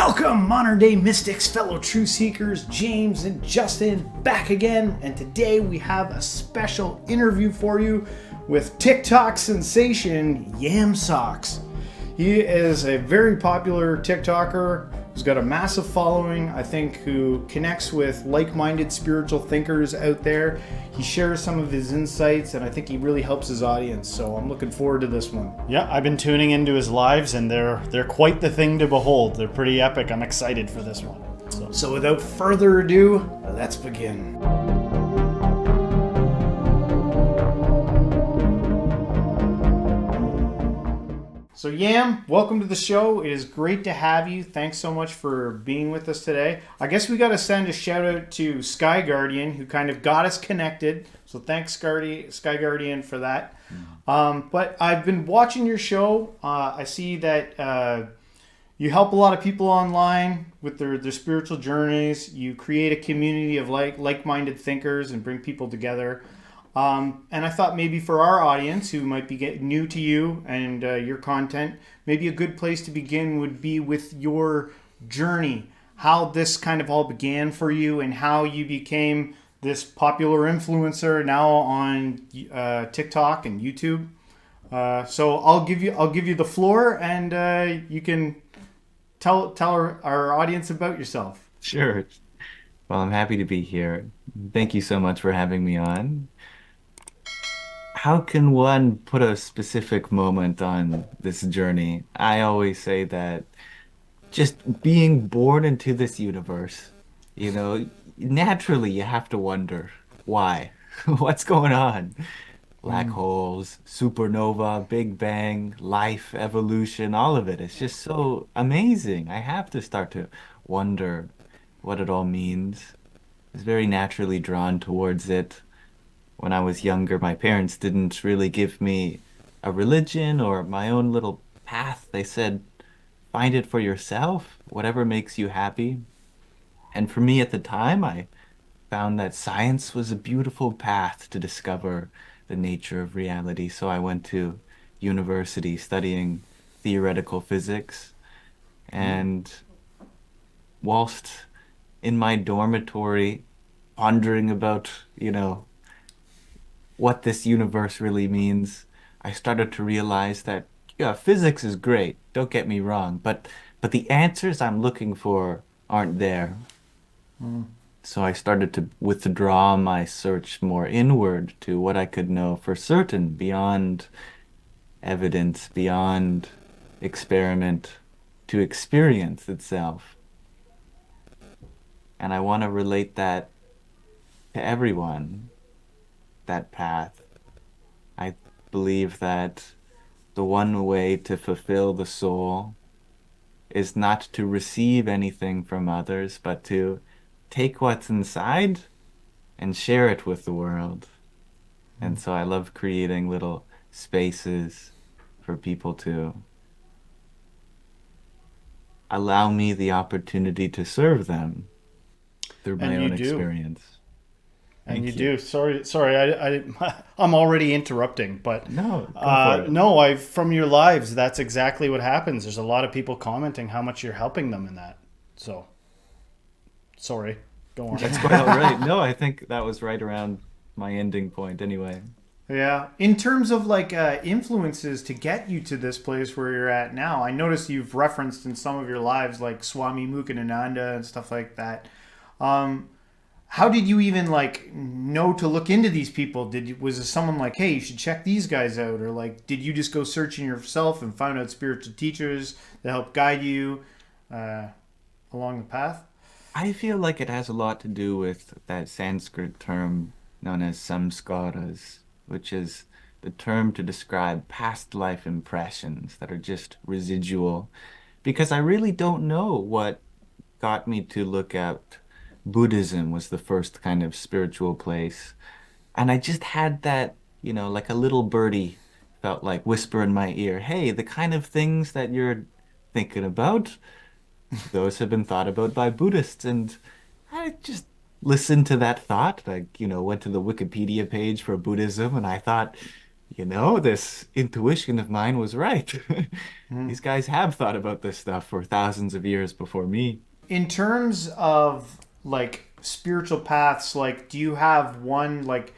Welcome, modern day mystics, fellow truth seekers, James and Justin back again. And today we have a special interview for you with TikTok sensation YAMSOX. He is a very popular TikToker who's got a massive following, I think, who connects with like-minded spiritual thinkers out there. He shares some of his insights, and I think he really helps his audience. So I'm looking forward to this one. Yeah, I've been tuning into his lives, and they're quite the thing to behold. They're pretty epic. I'm excited for this one. So without further ado, let's begin. So Yam, welcome to the show. It is great to have you. Thanks so much for being with us today. I guess we got to send a shout out to Sky Guardian, who kind of got us connected. So thanks, Sky Guardian, for that. But I've been watching your show. I see that you help a lot of people online with their spiritual journeys. You create a community of like-minded thinkers and bring people together. And I thought maybe for our audience who might be new to you and your content, maybe a good place to begin would be with your journey, how this kind of all began for you and how you became this popular influencer now on TikTok and YouTube. So I'll give you the floor, and you can tell our audience about yourself. Sure. Well, I'm happy to be here. Thank you so much for having me on. How can one put a specific moment on this journey? I always say that just being born into this universe, naturally you have to wonder why. What's going on? Black holes, supernova, Big Bang, life, evolution, all of it. It's just so amazing. I have to start to wonder what it all means. I was very naturally drawn towards it. When I was younger, my parents didn't really give me a religion or my own little path. They said, find it for yourself, whatever makes you happy. And for me at the time, I found that science was a beautiful path to discover the nature of reality. So I went to university studying theoretical physics. And whilst in my dormitory, pondering about, what this universe really means, I started to realize that, yeah, physics is great, don't get me wrong, but the answers I'm looking for aren't there. So I started to withdraw my search more inward to what I could know for certain, beyond evidence, beyond experiment, to experience itself. And I want to relate that to everyone. That path. I believe that the one way to fulfill the soul is not to receive anything from others, but to take what's inside and share it with the world. And so I love creating little spaces for people to allow me the opportunity to serve them through my own experience. And you do. Sorry, I'm already interrupting, but no, go for it. No, from your lives, that's exactly what happens. There's a lot of people commenting how much you're helping them in that. So, sorry, go on. That's quite all right. No, I think that was right around my ending point anyway. Yeah. In terms of influences to get you to this place where you're at now, I noticed you've referenced in some of your lives like Swami Mukananda and stuff like that. How did you even know to look into these people? Was it someone like, hey, you should check these guys out? Or did you just go searching yourself and find out spiritual teachers that help guide you along the path? I feel like it has a lot to do with that Sanskrit term known as samskaras, which is the term to describe past life impressions that are just residual. Because I really don't know what got me to look at Buddhism was the first kind of spiritual place. And I just had that, like a little birdie felt like whisper in my ear, hey, the kind of things that you're thinking about, those have been thought about by Buddhists. And I just listened to that thought, went to the Wikipedia page for Buddhism, and I thought, this intuition of mine was right. Hmm. These guys have thought about this stuff for thousands of years before me. In terms of like spiritual paths, like do you have one, like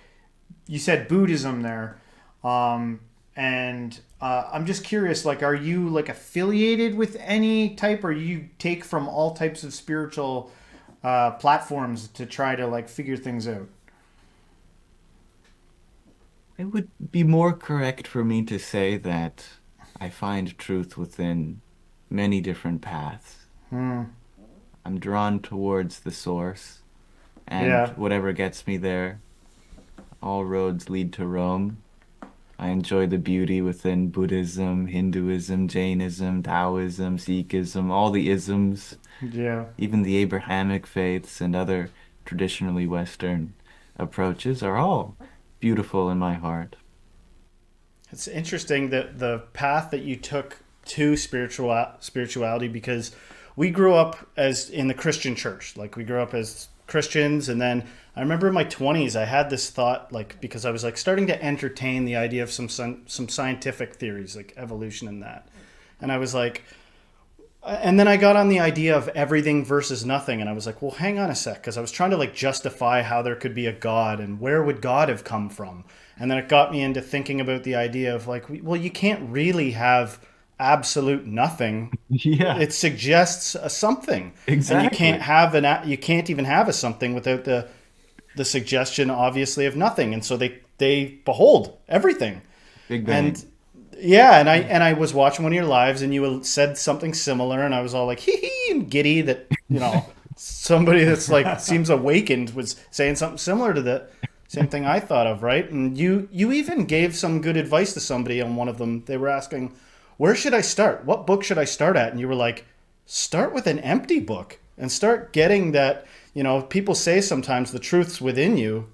you said Buddhism there, and I'm just curious, like are you like affiliated with any type, or you take from all types of spiritual platforms to try to like figure things out? It would be more correct for me to say that I find truth within many different paths. Hmm. I'm drawn towards the source, and Yeah. whatever gets me there, all roads lead to Rome. I enjoy the beauty within Buddhism, Hinduism, Jainism, Taoism, Sikhism, all the isms, Yeah. even the Abrahamic faiths and other traditionally Western approaches are all beautiful in my heart. It's interesting that the path that you took to spirituality, because we grew up as in the Christian church. Like we grew up as Christians, and then I remember in my 20s I had this thought, like because I was like starting to entertain the idea of some scientific theories like evolution and that. And I was like, and then I got on the idea of everything versus nothing, and I was like, well, hang on a sec, because I was trying to like justify how there could be a God and where would God have come from. And then it got me into thinking about the idea of like, well, you can't really have absolute nothing. Yeah, It suggests a something, and exactly. you can't even have a something without the suggestion, obviously, of nothing. And so they behold everything. Big And Bang. yeah, and I was watching one of your lives, and you said something similar, and I was all like hee hee and giddy that somebody that's like seems awakened was saying something similar to the same thing I thought of, right? And you even gave some good advice to somebody on one of them. They were asking, where should I start? What book should I start at? And you were like, start with an empty book and start getting that. People say sometimes the truth's within you.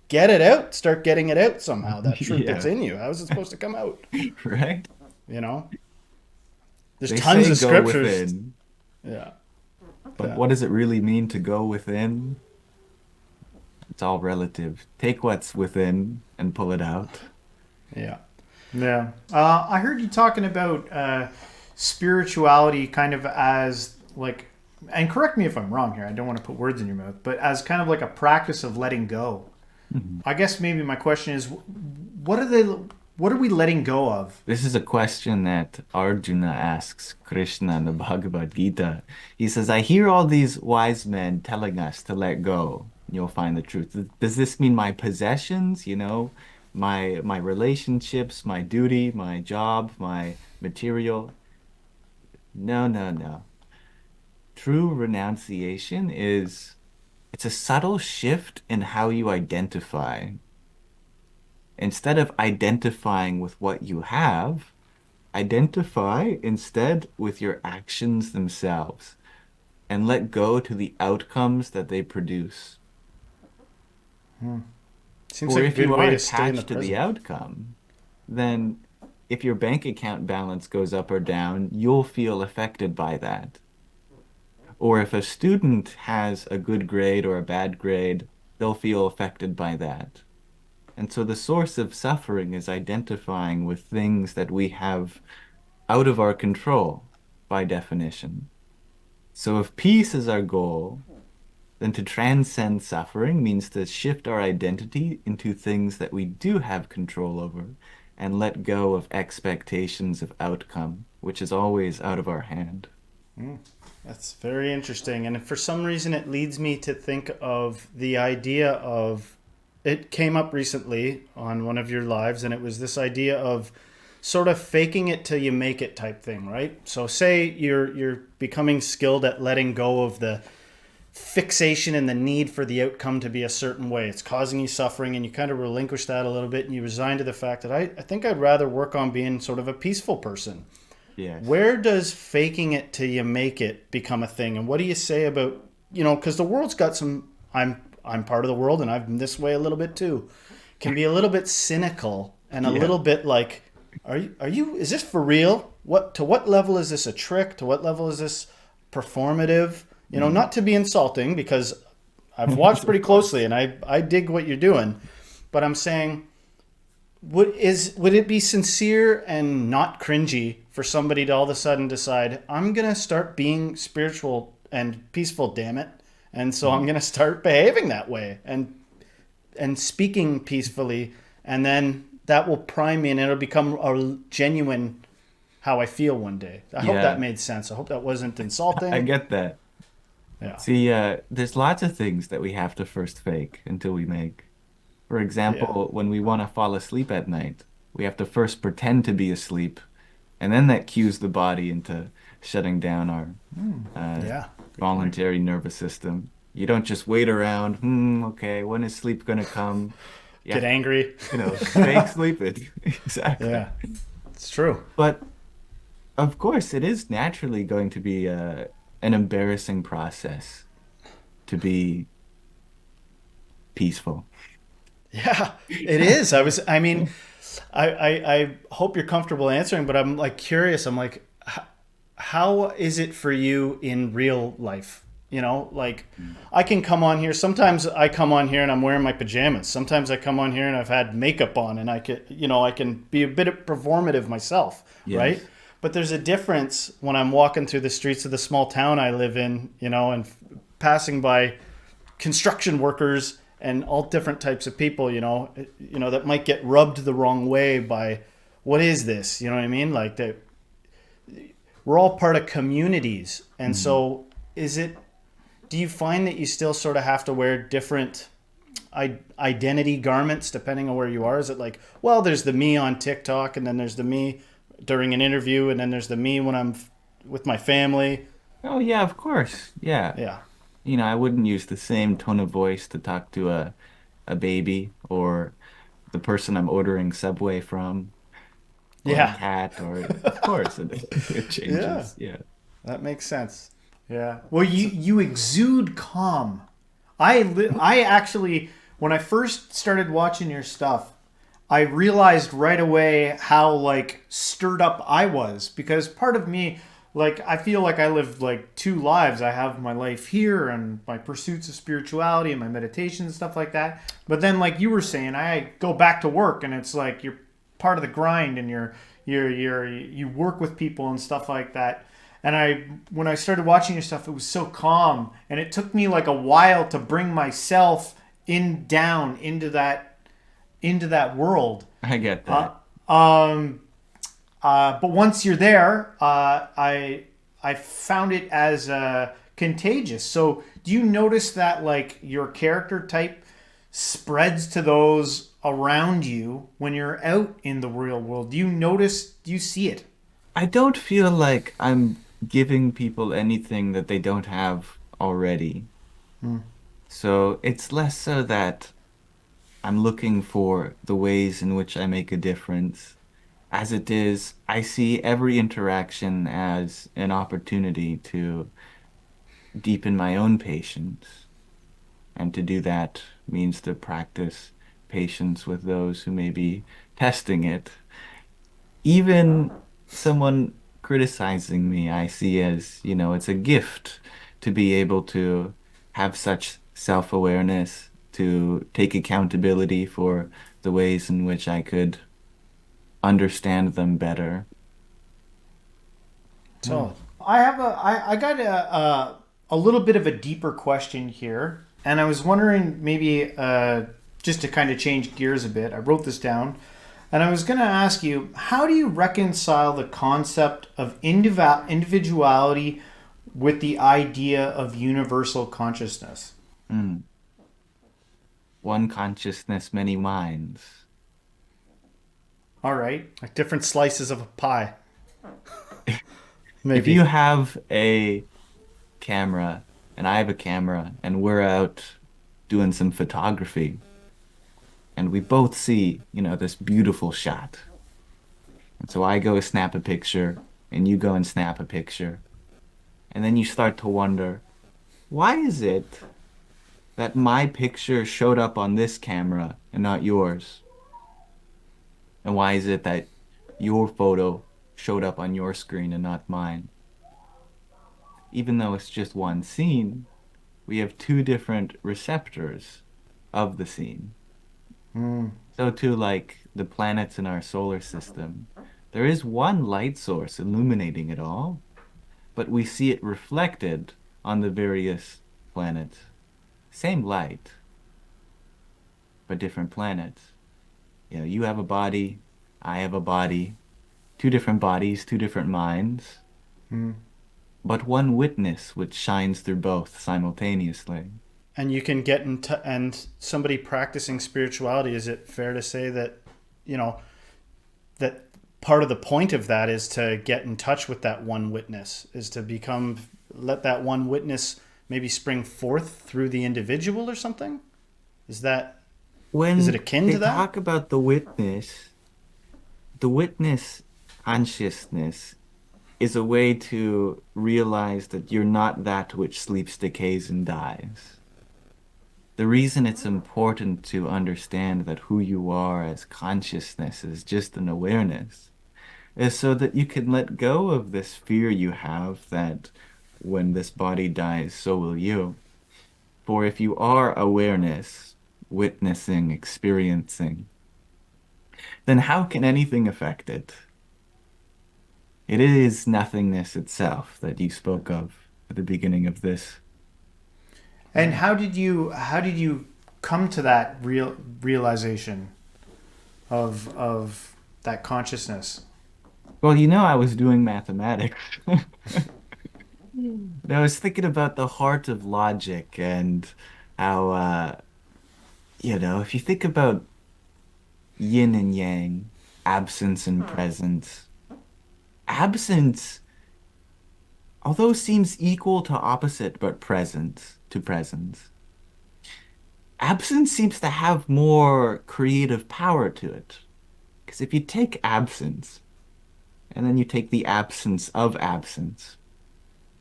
Get it out. Start getting it out somehow. That truth that's Yeah, in you. How is it supposed to come out? right? You know, there's They tons say of go scriptures. within, Yeah, but yeah, what does it really mean to go within? It's all relative. Take what's within and pull it out. yeah. Yeah. I heard you talking about spirituality kind of as like, and correct me if I'm wrong here, I don't want to put words in your mouth, but as kind of like a practice of letting go. Mhm. I guess maybe my question is, what are they, what are we letting go of? This is a question that Arjuna asks Krishna in the Bhagavad Gita. He says, I hear all these wise men telling us to let go. You'll find the truth. Does this mean my possessions, my relationships, my duty, my job, my material? No, no, no. True renunciation it's a subtle shift in how you identify. Instead of identifying with what you have, identify instead with your actions themselves and let go to the outcomes that they produce. Seems For like a if good you way are to stay in the attached to the present. outcome, then if your bank account balance goes up or down, you'll feel affected by that. Or if a student has a good grade or a bad grade, they'll feel affected by that. And so the source of suffering is identifying with things that we have out of our control by definition. So if peace is our goal, then to transcend suffering means to shift our identity into things that we do have control over and let go of expectations of outcome, which is always out of our hand. That's very interesting. And for some reason, it leads me to think of the idea of it came up recently on one of your lives, and it was this idea of sort of faking it till you make it type thing, right? So say you're becoming skilled at letting go of the fixation and the need for the outcome to be a certain way. It's causing you suffering, and you kind of relinquish that a little bit, and you resign to the fact that I think I'd rather work on being sort of a peaceful person. Yes. Where does faking it till you make it become a thing? And what do you say about, because the world's got some, I'm part of the world, and I've been this way a little bit too, can be a little bit cynical and a Yeah. little bit like, are you is this for real? To what level is this a trick? To what level is this performative? Mm. Not to be insulting, because I've watched Of pretty course. closely and I dig what you're doing, but I'm saying, would it be sincere and not cringy for somebody to all of a sudden decide I'm gonna start being spiritual and peaceful, damn it, and so I'm gonna start behaving that way and speaking peacefully, and then that will prime me and it'll become a genuine how I feel one day. I hope that Yeah, made sense. I hope that wasn't I insulting. get that. Yeah, See, there's lots of things that we have to first fake until we make. For yeah, example, when we want to fall asleep at night, we have to first pretend to be asleep, and then that cues the body into shutting down our uh, yeah. Good point. voluntary nervous system. You don't just wait around, okay, when is sleep gonna come? You Get have to, angry. fake sleep it. Exactly. Yeah, it's true. But of course, it is naturally going to be an embarrassing process to be peaceful. Yeah, it is. I mean, I hope you're comfortable answering, but I'm like curious. I'm like, how is it for you in real life? You know, like I can come on here. Sometimes I come on here and I'm wearing my pajamas. Sometimes I come on here and I've had makeup on and I can be a bit performative myself, right? Yes. But there's a difference when I'm walking through the streets of the small town I live in, and passing by construction workers and all different types of people, that might get rubbed the wrong way by what is this? You know what I mean? Like that we're all part of communities. And Mhm. so do you find that you still sort of have to wear different identity garments depending on where you are? Is it like, well, there's the me on TikTok and then there's the me during an interview and then there's the me when I'm with my family? Oh yeah, of course. Yeah. Yeah. I wouldn't use the same tone of voice to talk to a baby or the person I'm ordering Subway from or a Yeah. cat or of course it Yeah. changes. Yeah. That makes sense. Yeah. Well, you So, you exude calm. I actually, when I first started watching your stuff, I realized right away how like stirred up I was, because part of me, like, I feel like I live like two lives. I have my life here and my pursuits of spirituality and my meditation and stuff like that. But then, like you were saying, I go back to work and it's like you're part of the grind and you work with people and stuff like that. And when I started watching your stuff, it was so calm, and it took me like a while to bring myself in down into that world. I get Uh, that. um, but once you're there, I found it as contagious. So do you notice that like your character type spreads to those around you when you're out in the real world? Do you notice? Do you see it? I don't feel like I'm giving people anything that they don't have already. So it's less so that I'm looking for the ways in which I make a difference. As it is, I see every interaction as an opportunity to deepen my own patience. And to do that means to practice patience with those who may be testing it. Even someone criticizing me, I see as, it's a gift to be able to have such self-awareness, to take accountability for the ways in which I could understand them better. Solid. I got a little bit of a deeper question here, and I was wondering maybe just to kind of change gears a bit. I wrote this down, and I was going to ask you, how do you reconcile the concept of individuality with the idea of universal consciousness? Mm. One consciousness, many minds. All right. Like different slices of a pie, If you maybe. have a camera and I have a camera and we're out doing some photography and we both see, this beautiful shot. And so I go snap a picture and you go and snap a picture. And then you start to wonder, why is it that my picture showed up on this camera and not yours? And why is it that your photo showed up on your screen and not mine? Even though it's just one scene, we have two different receptors of the scene. Mm. So too, like the planets in our solar system, there is one light source illuminating it all, but we see it reflected on the various planets. Same light, but different planets. You know, you have a body, I have a body, two different bodies, two different minds, Mm. but one witness which shines through both simultaneously. And you can get into, and somebody practicing spirituality, is it fair to say that, you know, that part of the point of that is to get in touch with that one witness, is to become, let that one witness maybe spring forth through the individual or something? Is that, is it When akin they to that? talk about the witness consciousness is a way to realize that you're not that which sleeps, decays, and dies. The reason it's important to understand that who you are as consciousness is just an awareness is so that you can let go of this fear you have that when this body dies, so will you. For if you are awareness, witnessing, experiencing, then how can anything affect it? It is nothingness itself that you spoke of at the beginning of this. And how did you come to that realization of that consciousness? Well, you know, I was doing mathematics. And I was thinking about the heart of logic and how, if you think about yin and yang, absence and presence, absence, although seems equal to opposite but present to presence, absence seems to have more creative power to it. Because if you take absence and then you take the absence of absence,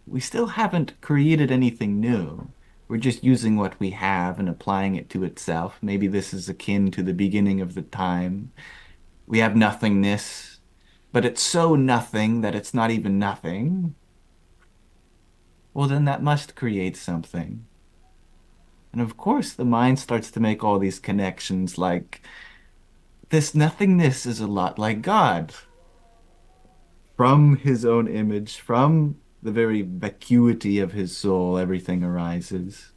we still haven't created anything new. We're just using what we have and applying it to itself. Maybe this is akin to the beginning of the time. We have nothingness, but it's so nothing that it's not even nothing. Well, then that must create something. And of course, the mind starts to make all these connections like this nothingness is a lot like God. From his own image, from the very vacuity of his soul, everything arises.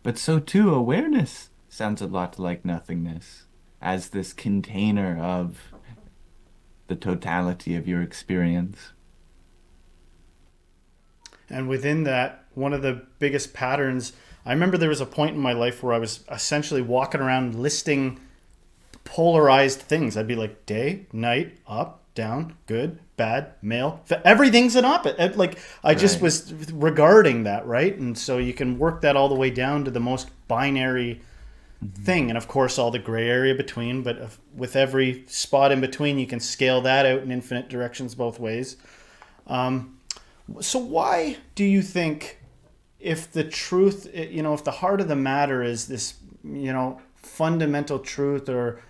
But so too, awareness sounds a lot like nothingness as this container of the totality of your experience. And within that, one of the biggest patterns, I remember there was a point in my life where I was essentially walking around listing polarized things. I'd be like day, night, up, down, good, bad, male. Everything's an opposite. Like I just Right. was regarding that, right? And so you can work that all the way down to the most binary Mhm. thing, and of course all the gray area between. But with every spot in between, you can scale that out in infinite directions both ways. So why do you think, if the truth, if the heart of the matter is this, fundamental truth or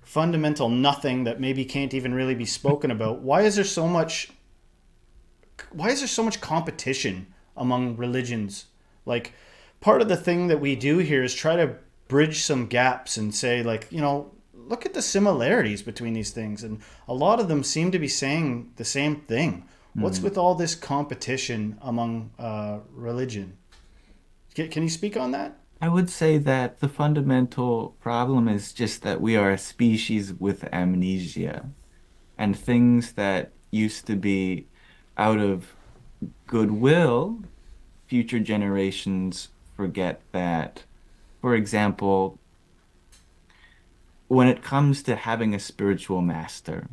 fundamental nothing that maybe can't even really be spoken about, why is there so much competition among religions? Like, part of the thing that we do here is try to bridge some gaps and say, like, look at the similarities between these things, and a lot of them seem to be saying the same thing. What's Hmm. with all this competition among religion? Can you speak on that? I would say that the fundamental problem is just that we are a species with amnesia, and things that used to be out of goodwill, future generations forget that. For example, when it comes to having a spiritual master,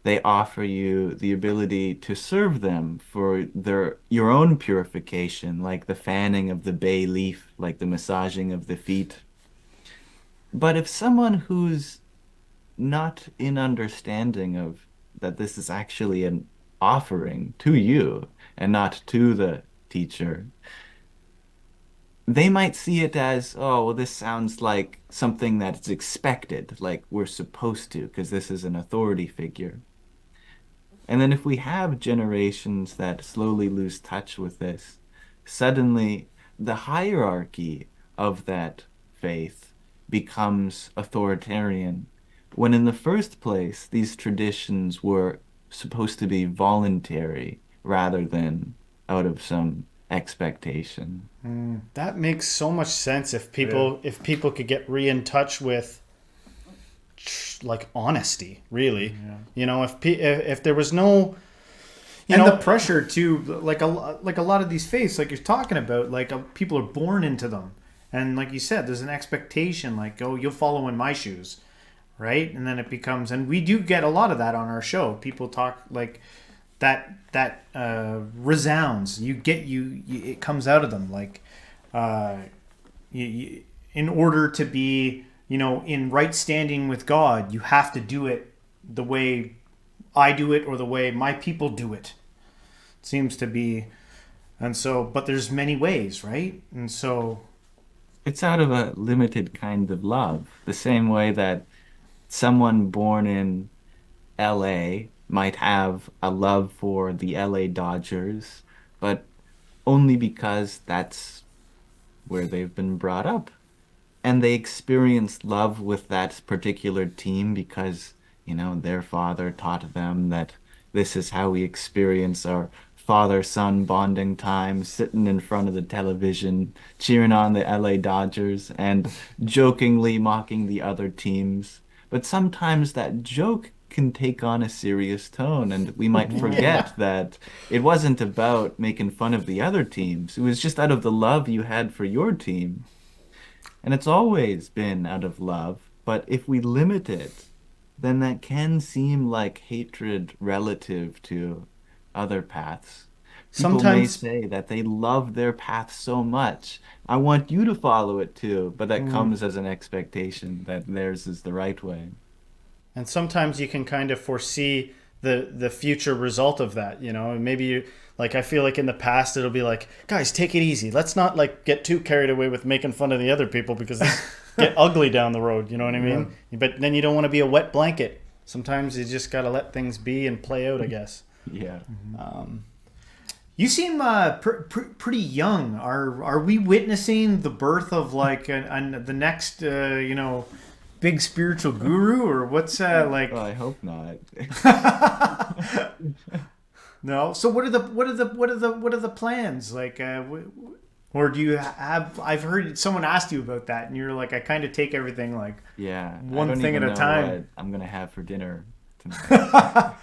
they offer you the ability to serve them for your own purification, like the fanning of the bay leaf, like the massaging of the feet. But if someone who's not in understanding of that this is actually an offering to you and not to the teacher, they might see it as, oh, well, this sounds like something that's expected, like we're supposed to, because this is an authority figure. And then if we have generations that slowly lose touch with this, suddenly the hierarchy of that faith becomes authoritarian, when in the first place, these traditions were supposed to be voluntary rather than out of some expectation. That makes so much sense Yeah. if people could get in touch with like honesty, really. Yeah. You know, if there was no, you And the know, pressure to like a lot of these faiths, like you're talking about, like people are born into them, and like you said, there's an expectation, like, oh, you'll follow in my shoes, right? And then it becomes, and we do get a lot of that on our show. People talk like that resounds. It comes out of them like, uh, in order to be, in right standing with God, you have to do it the way I do it or the way my people do it. Seems to be, and so, but there's many ways, right? And so, It's out of a limited kind of love, the same way that someone born in LA might have a love for the LA Dodgers, but only because that's where they've been brought up. And they experience love with that particular team because, their father taught them that this is how we experience our father-son bonding time, sitting in front of the television, cheering on the LA Dodgers and jokingly mocking the other teams. But sometimes that joke can take on a serious tone, and we might yeah. forget that it wasn't about making fun of the other teams. It was just out of the love you had for your team. And it's always been out of love, but if we limit it, then that can seem like hatred relative to other paths. People may Sometimes, say that they love their path so much. I want you to follow it too, but that mm, comes as an expectation that theirs is the right way. and sometimes you can kind of foresee the future result of that. You know, and maybe you like. I feel like in the past it'll be like, guys, take it easy. Let's not like get too carried away with making fun of the other people because this get ugly down the road. You know what I yeah. mean? But then you don't want to be a wet blanket. Sometimes you just gotta let things be and play out, I guess. Yeah. Um, You seem pretty young. Are we witnessing the birth of like the next big spiritual guru, or what's like? Well, I hope not. No. So what are the plans like? Or do you have? I've heard someone asked you about that, and you're like, I kind of take everything like Yeah, I one don't thing at even a know time. what I'm gonna have for dinner tonight.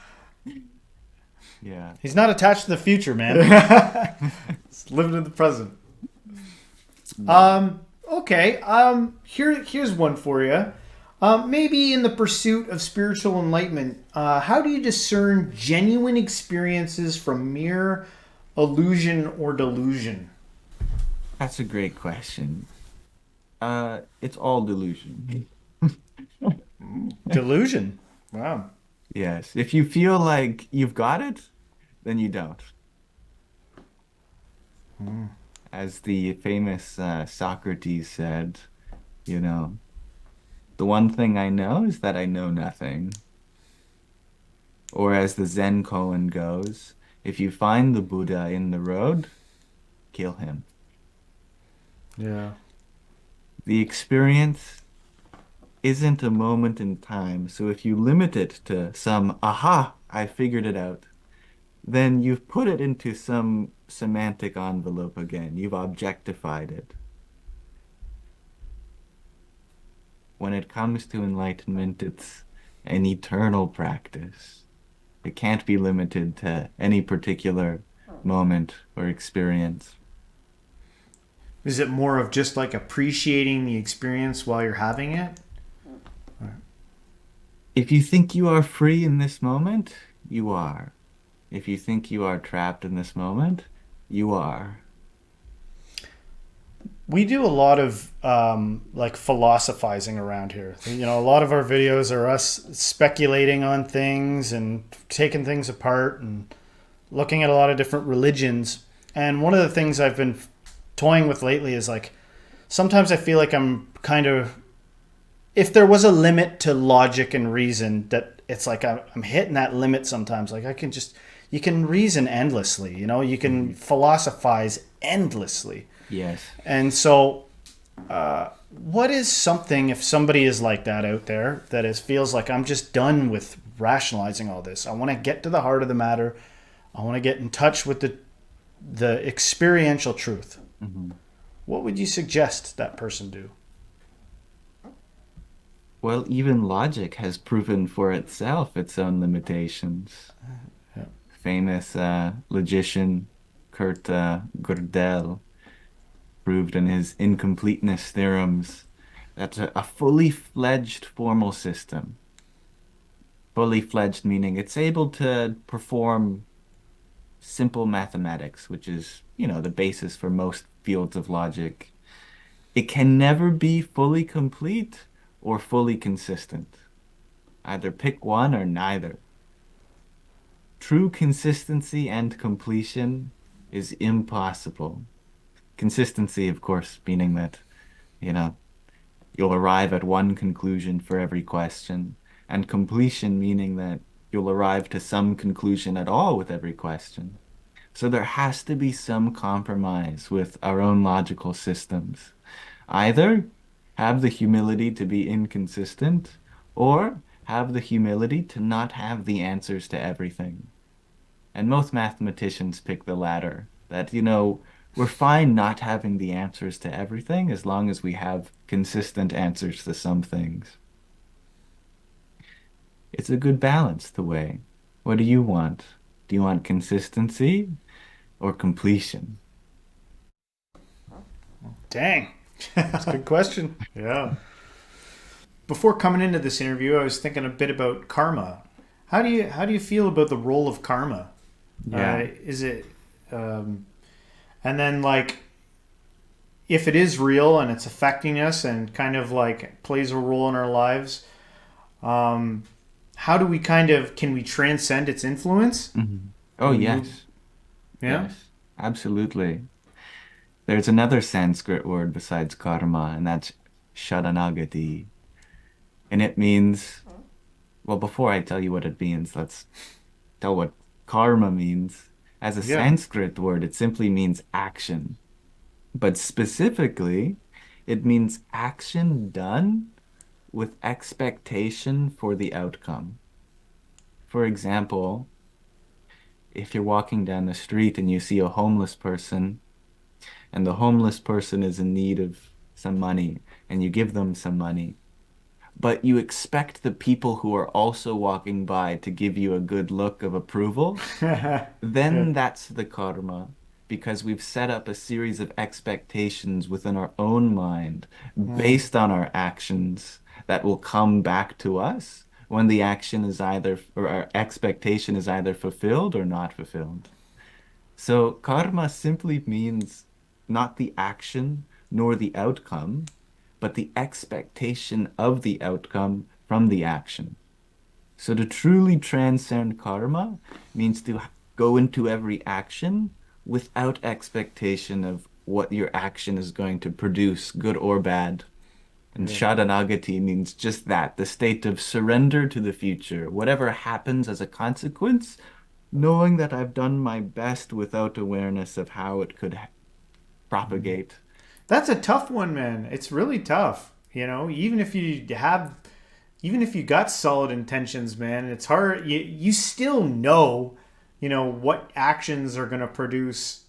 Yeah. he's not attached to the future, man. Just living in the present. No. Okay. Here's one for you. Maybe in the pursuit of spiritual enlightenment, how do you discern genuine experiences from mere illusion or delusion? That's a great question. It's all delusion. Delusion. Wow. Yes. If you feel like you've got it, then you don't. As the famous Socrates said, you know, the one thing I know is that I know nothing. Or as the Zen koan goes, if you find the Buddha in the road, kill him. Yeah. The experience isn't a moment in time, so if you limit it to some, aha, I figured it out, then you've put it into some semantic envelope again. You've objectified it. When it comes to enlightenment, it's an eternal practice. It can't be limited to any particular moment or experience. Is it more of just like appreciating the experience while you're having it? If you think you are free in this moment, you are. If you think you are trapped in this moment, you are. We do a lot of like philosophizing around here. You know, a lot of our videos are us speculating on things and taking things apart and looking at a lot of different religions. And one of the things I've been toying with lately is like sometimes I feel like I'm kind of, if there was a limit to logic and reason, that it's like I'm hitting that limit sometimes. Like I can just, you can reason endlessly, you know, you can philosophize endlessly. Yes. And so What is something, if somebody is like that out there, that is feels like I'm just done with rationalizing all this. I want to get to the heart of the matter. I want to get in touch with the experiential truth. Mhm. What would you suggest that person do? Well, even logic has proven for itself its own limitations. Yeah. Famous logician Kurt Gödel proved in his incompleteness theorems that a fully fledged formal system, fully fledged meaning it's able to perform simple mathematics, which is, the basis for most fields of logic, it can never be fully complete or fully consistent. Either pick one or neither. True consistency and completion is impossible. Consistency, of course, meaning that, you know, you'll arrive at one conclusion for every question, and completion meaning that you'll arrive to some conclusion at all with every question. So there has to be some compromise with our own logical systems. Either have the humility to be inconsistent, or have the humility to not have the answers to everything. And most mathematicians pick the latter, that, we're fine not having the answers to everything as long as we have consistent answers to some things. It's a good balance the way. What do you want? Do you want consistency or completion? Dang, that's a good question. Yeah. Before coming into this interview, I was thinking a bit about karma. How do you feel about the role of karma? Yeah. Is it and then like if it is real and it's affecting us and kind of like plays a role in our lives, um, how do we can we transcend its influence? Mhm. Oh, Can we move? yes. Yeah. Yes. Absolutely. There's another Sanskrit word besides karma, and that's sharanagati. And it means, well, before I tell you what it means, let's tell what karma means. As a Yeah. Sanskrit word, it simply means action. But specifically, it means action done with expectation for the outcome. For example, if you're walking down the street and you see a homeless person, and the homeless person is in need of some money, and you give them some money, but you expect the people who are also walking by to give you a good look of approval, Yeah. then that's the karma, because we've set up a series of expectations within our own mind Mm. based on our actions that will come back to us when the action is either, or our expectation is either fulfilled or not fulfilled. So karma simply means not the action nor the outcome, but the expectation of the outcome from the action. So to truly transcend karma means to go into every action without expectation of what your action is going to produce, good or bad. And Yeah. Sharanagati means just that, the state of surrender to the future. Whatever happens as a consequence, knowing that I've done my best without awareness of how it could propagate. That's a tough one, man. It's really tough. Even if you got solid intentions, man, it's hard. You still know, what actions are going to produce,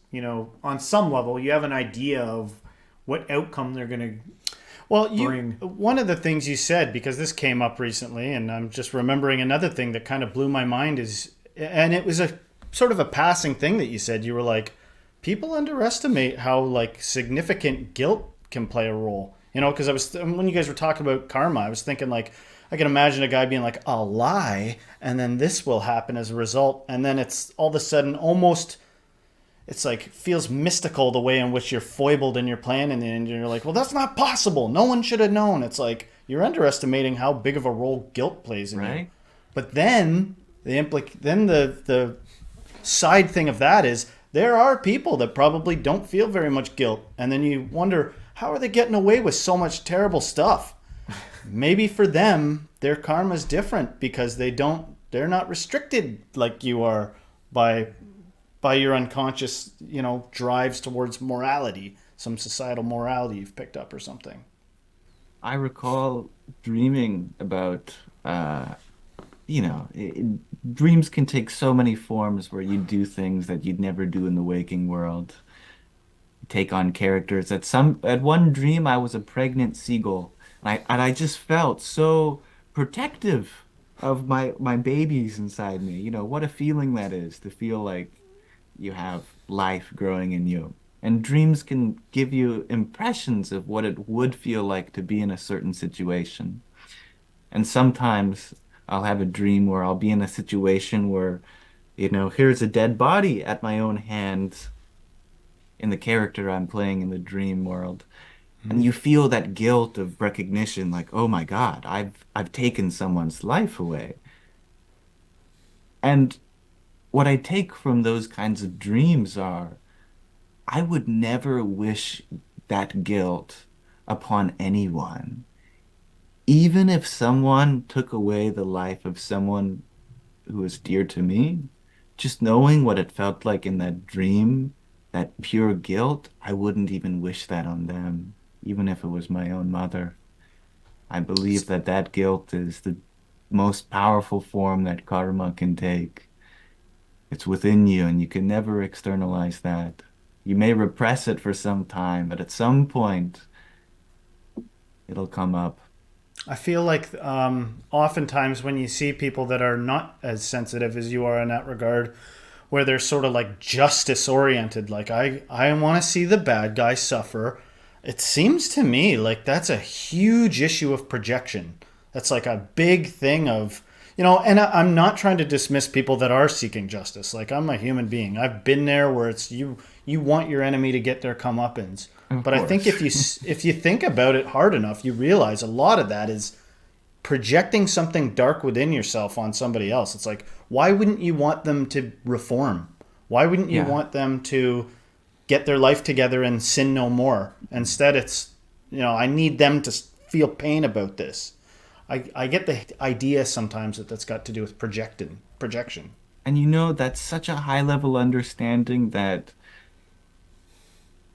on some level. You have an idea of what outcome they're going to Well, bring. one of the things you said, because this came up recently, and I'm just remembering another thing that kind of blew my mind is, and it was a sort of a passing thing that you said. You were like, people underestimate how like significant guilt can play a role. Because when you guys were talking about karma, I was thinking like, I can imagine a guy being like, I'll lie, and then this will happen as a result, and then it's all of a sudden almost it's like feels mystical the way in which you're foibled in your plan and you're like, well, that's not possible, no one should have known. It's like you're underestimating how big of a role guilt plays in you. Right? But then the side thing of that is there are people that probably don't feel very much guilt, and then you wonder, how are they getting away with so much terrible stuff? Maybe for them their karma is different because they're not restricted like you are by your unconscious, drives towards morality. some societal morality you've picked up or something. I recall dreaming about, you know, dreams can take so many forms where you do things that you'd never do in the waking world. Take on characters. At one dream, I was a pregnant seagull, and I just felt so protective of my babies inside me. You know, what a feeling that is to feel like you have life growing in you. And dreams can give you impressions of what it would feel like to be in a certain situation. And sometimes I'll have a dream where I'll be in a situation where, you know, here's a dead body at my own hands in the character I'm playing in the dream world. And you feel that guilt of recognition, like, oh my God, I've taken someone's life away. And what I take from those kinds of dreams are I would never wish that guilt upon anyone. Even if someone took away the life of someone who was dear to me, just knowing what it felt like in that dream, that pure guilt, I wouldn't even wish that on them, even if it was my own mother. I believe that that guilt is the most powerful form that karma can take. It's within you, and you can never externalize that. You may repress it for some time, but at some point, it'll come up. I feel like oftentimes when you see people that are not as sensitive as you are in that regard, where they're sort of like justice oriented, like I want to see the bad guy suffer. It seems to me like that's a huge issue of projection. That's like a big thing of, you know, and I'm not trying to dismiss people that are seeking justice. Like I'm a human being. I've been there where it's you want your enemy to get their comeuppance. Of But I think course. if you think about it hard enough, you realize a lot of that is projecting something dark within yourself on somebody else. It's like, why wouldn't you want them to reform? Why wouldn't you Yeah. want them to get their life together and sin no more? Instead, it's, you know, I need them to feel pain about this. I get the idea sometimes that that's got to do with projection. And you know, that's such a high level understanding that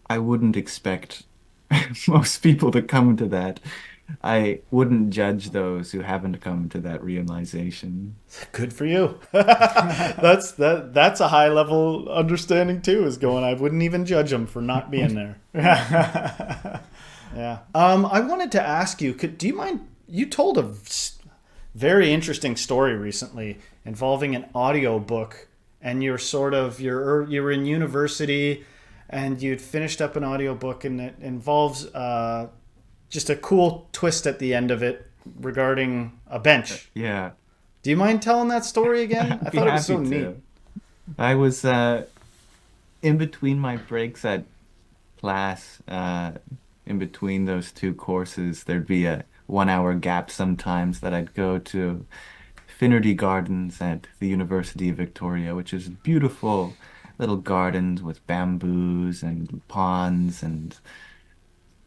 I wouldn't expect most people to come to that. I wouldn't judge those who haven't come to that realization. Good for you. That's a high level understanding too. Is going. I wouldn't even judge them for not being there. Yeah. I wanted to ask you. Do you mind? You told a very interesting story recently involving an audio book, and you were in university, and you'd finished up an audio book, and it involves just a cool twist at the end of it regarding a bench. Yeah, Do you mind telling that story again? I I'd be thought it was so happy neat. to. I was in between my breaks at class, in between those two courses, there'd be a 1 hour gap sometimes that I'd go to Finnerty Gardens at the University of Victoria, which is beautiful little gardens with bamboos and ponds and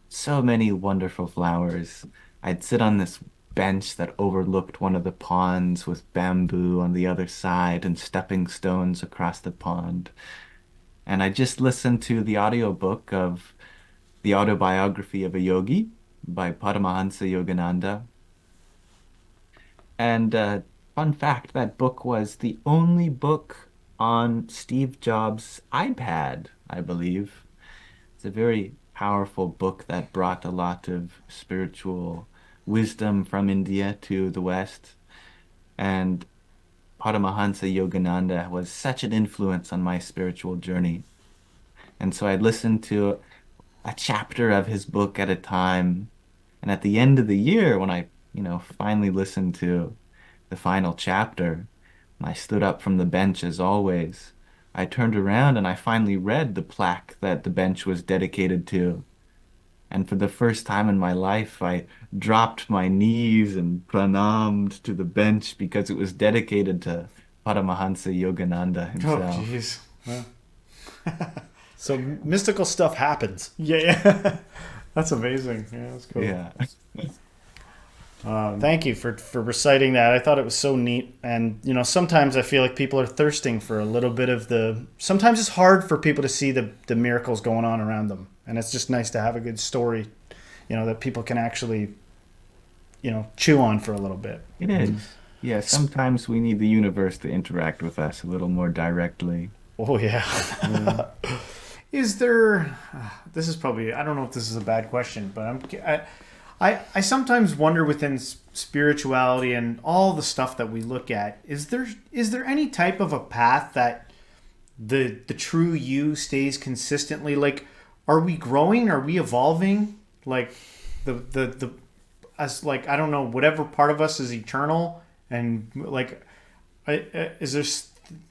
so many wonderful flowers. I'd sit on this bench that overlooked one of the ponds with bamboo on the other side and stepping stones across the pond. And I just listened to the audiobook of The Autobiography of a Yogi by Paramahansa Yogananda. And fun fact, that book was the only book on Steve Jobs' iPad, I believe. It's a very powerful book that brought a lot of spiritual wisdom from India to the West. And Paramahansa Yogananda was such an influence on my spiritual journey. And so I listened to a chapter of his book at a time. And at the end of the year, when I, finally listened to the final chapter, and I stood up from the bench as always, I turned around and I finally read the plaque that the bench was dedicated to. And for the first time in my life, I dropped my knees and pranamed to the bench because it was dedicated to Paramahansa Yogananda Oh, himself. jeez. Well, So mystical stuff happens. yeah, yeah. That's amazing. Yeah, that's cool. Yeah. Thank you for reciting that. I thought it was so neat. And, you know, sometimes I feel like people are thirsting for a little bit of the. Sometimes it's hard for people to see the miracles going on around them. And it's just nice to have a good story, that people can actually, chew on for a little bit. It is. Yeah, sometimes we need the universe to interact with us a little more directly. Oh, yeah. Is there? This is probably. I don't know if this is a bad question, but I sometimes wonder within spirituality and all the stuff that we look at. Is there any type of a path that the true you stays consistently? Like, are we growing? Are we evolving? Like the as like I don't know, whatever part of us is eternal, and like is there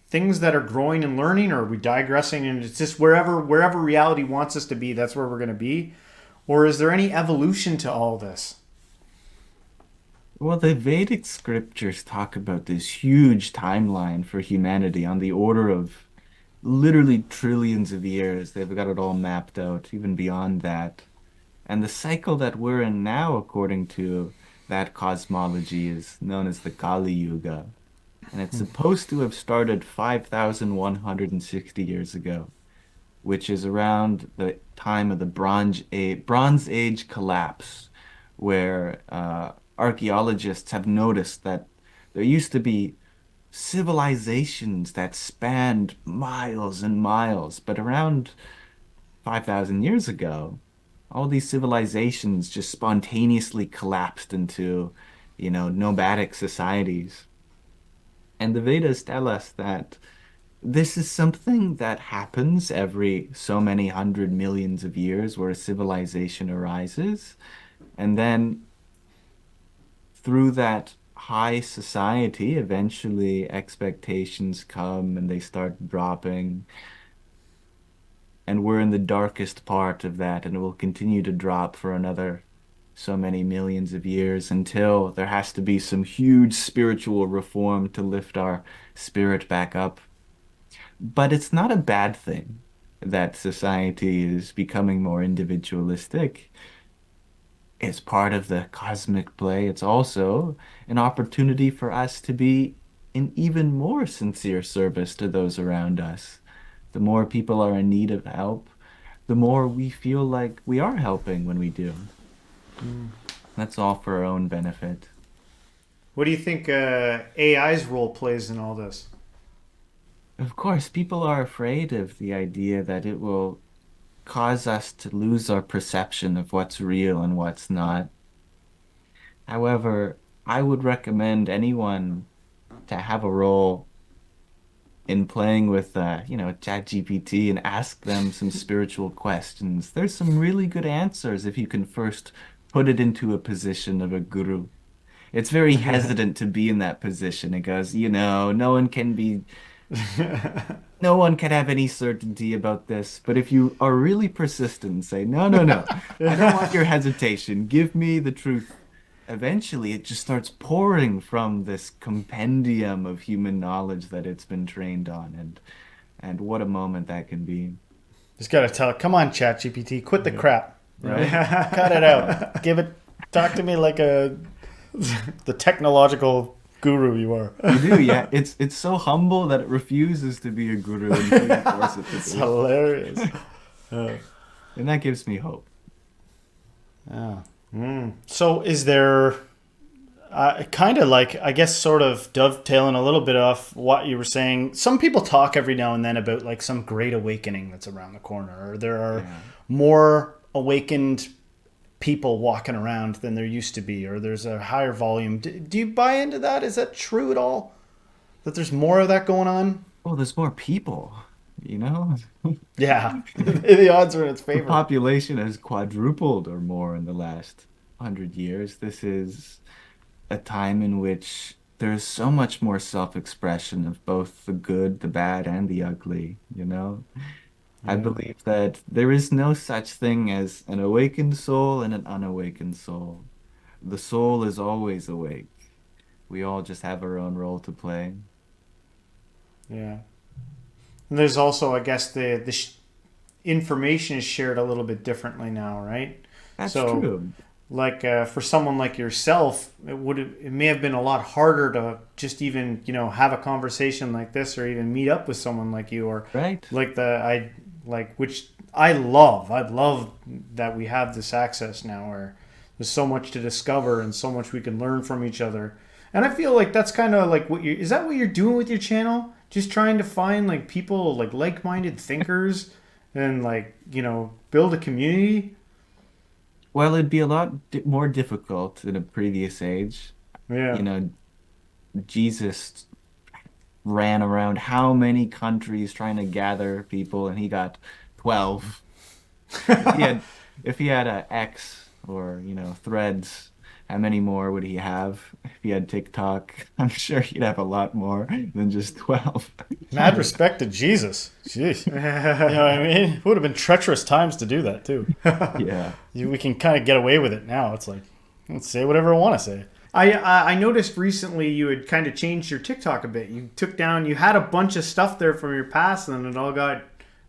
things that are growing and learning, or are we digressing and it's just wherever reality wants us to be, that's where we're going to be? Or is there any evolution to all this? Well, the Vedic scriptures talk about this huge timeline for humanity on the order of literally trillions of years. They've got it all mapped out, even beyond that. And the cycle that we're in now, according to that cosmology, is known as the Kali Yuga. And it's supposed to have started 5,160 years ago, which is around the time of the Bronze Age collapse, where archaeologists have noticed that there used to be civilizations that spanned miles and miles, but around 5,000 years ago, all these civilizations just spontaneously collapsed into, nomadic societies. And the Vedas tell us that this is something that happens every so many hundred millions of years where a civilization arises. And then through that high society, eventually expectations come and they start dropping. And we're in the darkest part of that, and it will continue to drop for another so many millions of years until there has to be some huge spiritual reform to lift our spirit back up. But it's not a bad thing that society is becoming more individualistic. It's part of the cosmic play. It's also an opportunity for us to be in even more sincere service to those around us. The more people are in need of help, the more we feel like we are helping when we do. That's all for our own benefit. What do you think AI's role plays in all this? Of course, people are afraid of the idea that it will cause us to lose our perception of what's real and what's not. However, I would recommend anyone to have a role in playing with, ChatGPT and ask them some spiritual questions. There's some really good answers if you can first put it into a position of a guru. It's very hesitant to be in that position. It goes, no one can have any certainty about this. But if you are really persistent and say, no, no, no, I don't want your hesitation. Give me the truth. Eventually, it just starts pouring from this compendium of human knowledge that it's been trained on. And what a moment that can be. Just gotta tell it, come on, ChatGPT, quit the crap. Right? Cut it out. Talk to me like the technological guru you are. You do, yeah. It's so humble that it refuses to be a guru until you force it to It's be. hilarious. And that gives me hope. Yeah. So is there kind of like, I guess, sort of dovetailing a little bit off what you were saying, some people talk every now and then about like some great awakening that's around the corner, or there are more awakened people walking around than there used to be, or there's a higher volume. Do you buy into that? Is that true at all? That there's more of that going on? Oh, there's more people, you know? Yeah. The odds are in its The favor. population has quadrupled or more in the last 100 years. This is a time in which there's so much more self-expression of both the good, the bad, and the ugly, you know? I believe that there is no such thing as an awakened soul and an unawakened soul. The soul is always awake. We all just have our own role to play. Yeah. And there's also, I guess, the information is shared a little bit differently now, right? That's So, true. like for someone like yourself, it may have been a lot harder to just even have a conversation like this, or even meet up with someone like you, or Right? like which I love that we have this access now where there's so much to discover and so much we can learn from each other. And I feel like that's kind of like is that what you're doing with your channel? Just trying to find like people like-minded thinkers and build a community? Well, it'd be a lot more difficult in a previous age. You Yeah. know, Jesus ran around how many countries trying to gather people, and he got 12. If he had if he had a X or, Threads, how many more would he have? If he had TikTok, I'm sure he'd have a lot more than just 12. Mad respect to Jesus. Jeez. You know what I mean? It would have been treacherous times to do that too. Yeah. We can kind of get away with it now. It's like, let's say whatever I want to say. I noticed recently you had kind of changed your TikTok a bit. You had a bunch of stuff there from your past, and then it all got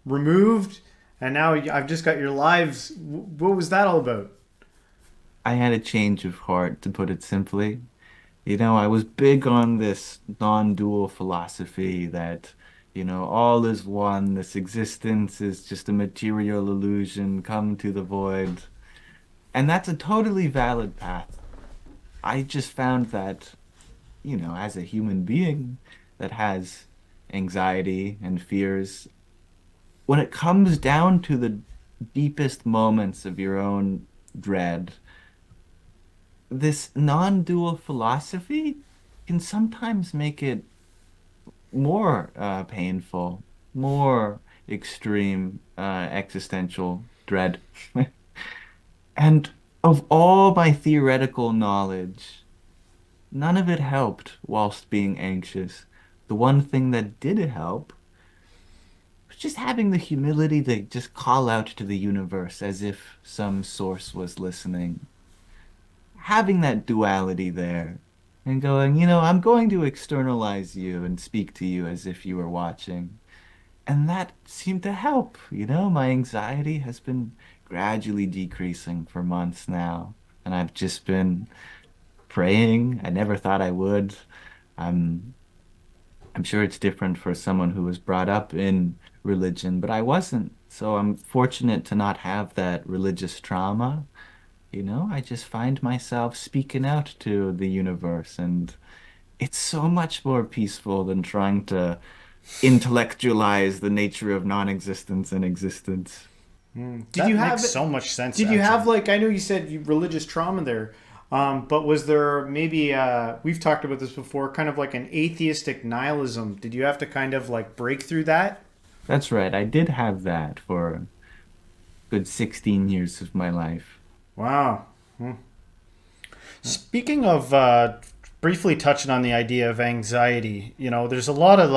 removed, and now I've just got your lives. What was that all about? I had a change of heart, to put it simply. I was big on this non-dual philosophy that, all is one, this existence is just a material illusion, come to the void. And that's a totally valid path. I just found that, as a human being that has anxiety and fears, when it comes down to the deepest moments of your own dread, this non-dual philosophy can sometimes make it more painful, more extreme existential dread. And of all my theoretical knowledge, none of it helped whilst being anxious. The one thing that did help was just having the humility to just call out to the universe as if some source was listening. Having that duality there and going, I'm going to externalize you and speak to you as if you were watching. And that seemed to help. My anxiety has been gradually decreasing for months now. And I've just been praying. I never thought I would. I'm I'm sure it's different for someone who was brought up in religion, but I wasn't. So I'm fortunate to not have that religious trauma. I just find myself speaking out to the universe, and it's so much more peaceful than trying to intellectualize the nature of non-existence and existence. Did That you makes have so much sense, Did you have actually. I know you said religious trauma there, but was there maybe we've talked about this before, kind of like an atheistic nihilism? Did you have to kind of break through that? That's right. I did have that for a good 16 years of my life. Wow. Speaking of briefly touching on the idea of anxiety, there's a lot of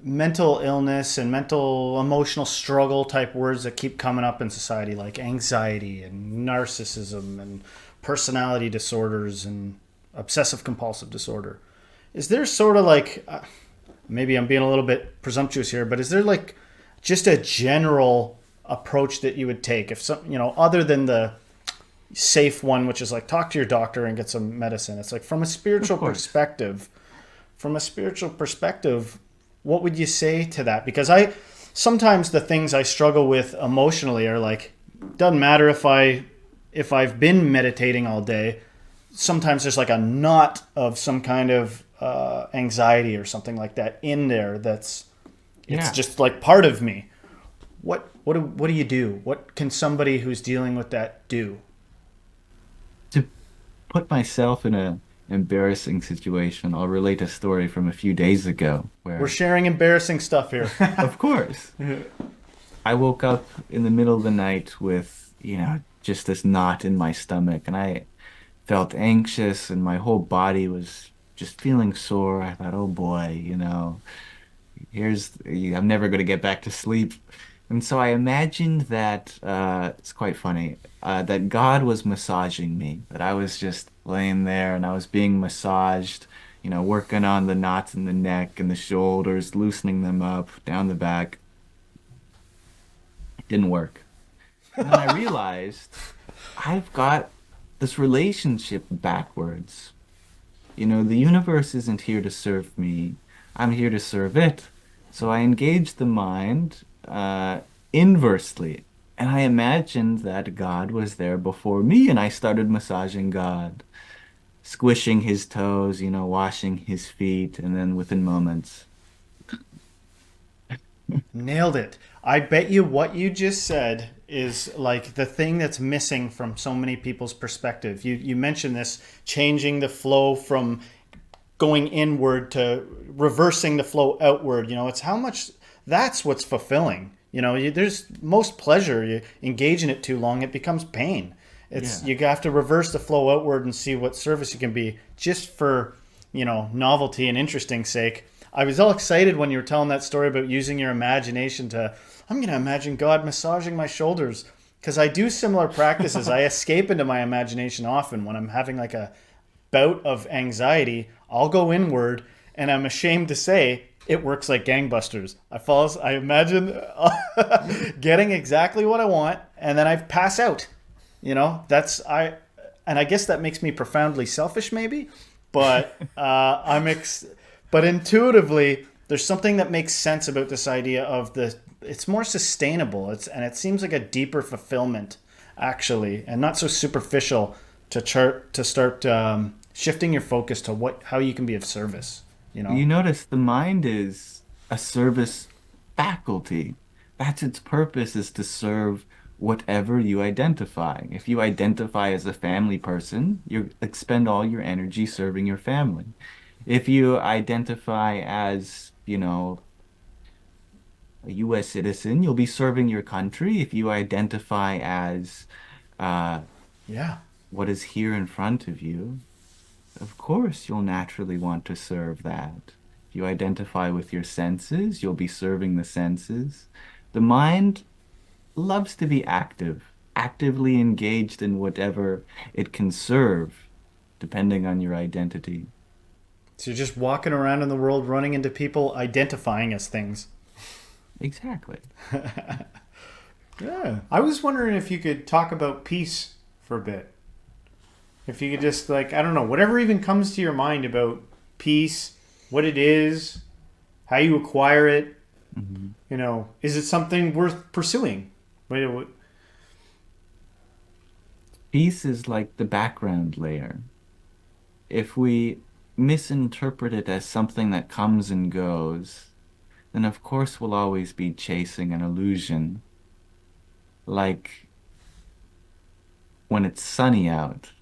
mental illness and mental emotional struggle type words that keep coming up in society, like anxiety and narcissism and personality disorders and obsessive compulsive disorder. Is there sort of maybe I'm being a little bit presumptuous here, but is there just a general approach that you would take if some, other than the safe one, which is talk to your doctor and get some medicine? It's from a Of spiritual course. perspective, what would you say to that? Because I sometimes the things I struggle with emotionally are doesn't matter if I've been meditating all day. Sometimes there's a knot of some kind of anxiety or something like that in there. It's Yeah. just part of me. What do you do? What can somebody who's dealing with that do? To put myself in a embarrassing situation, I'll relate a story from a few days ago We're where, sharing embarrassing stuff here. of course, I woke up in the middle of the night with, just this knot in my stomach, and I felt anxious, and my whole body was just feeling sore. I thought, oh boy, I'm never going to get back to sleep. And so I imagined that, it's quite funny, that God was massaging me, that I was just laying there and I was being massaged, working on the knots in the neck and the shoulders, loosening them up down the back. It didn't work. And then I realized I've got this relationship backwards. The universe isn't here to serve me. I'm here to serve it. So I engage the mind, inversely. And I imagined that God was there before me, and I started massaging God, squishing his toes, washing his feet, and then within moments, Nailed it. I bet you what you just said is like the thing that's missing from so many people's perspective. You mentioned this changing the flow from going inward to reversing the flow outward. It's how much that's what's fulfilling. There's most pleasure. You engage in it too long, it becomes pain. It's yeah. you have to reverse the flow outward and see what service you can be just for novelty and interesting sake. I was all excited when you were telling that story about using your imagination to. I'm going to imagine God massaging my shoulders because I do similar practices. I escape into my imagination often when I'm having like a bout of anxiety. I'll go inward, and I'm ashamed to say it works like gangbusters. I imagine getting exactly what I want, and then I pass out. And I guess that makes me profoundly selfish, maybe. But but intuitively, there's something that makes sense about this idea of the. It's more sustainable. It seems like a deeper fulfillment, actually, and not so superficial to start shifting your focus to how you can be of service. You notice the mind is a service faculty. That's its purpose, is to serve whatever you identify. If you identify as a family person, you expend all your energy serving your family. If you identify as, a U.S. citizen, you'll be serving your country. If you identify as uh, Yeah. what is here in front of you, of course, you'll naturally want to serve that. If you identify with your senses, you'll be serving the senses. The mind loves to be active, actively engaged in whatever it can serve, depending on your identity. So you're just walking around in the world, running into people, identifying as things. Exactly. Yeah. I was wondering if you could talk about peace for a bit. If you could just, like, I don't know, whatever even comes to your mind about peace, what it is, how you acquire it, Mhm. is it something worth pursuing? Peace is like the background layer. If we misinterpret it as something that comes and goes, then of course we'll always be chasing an illusion. Like when it's sunny out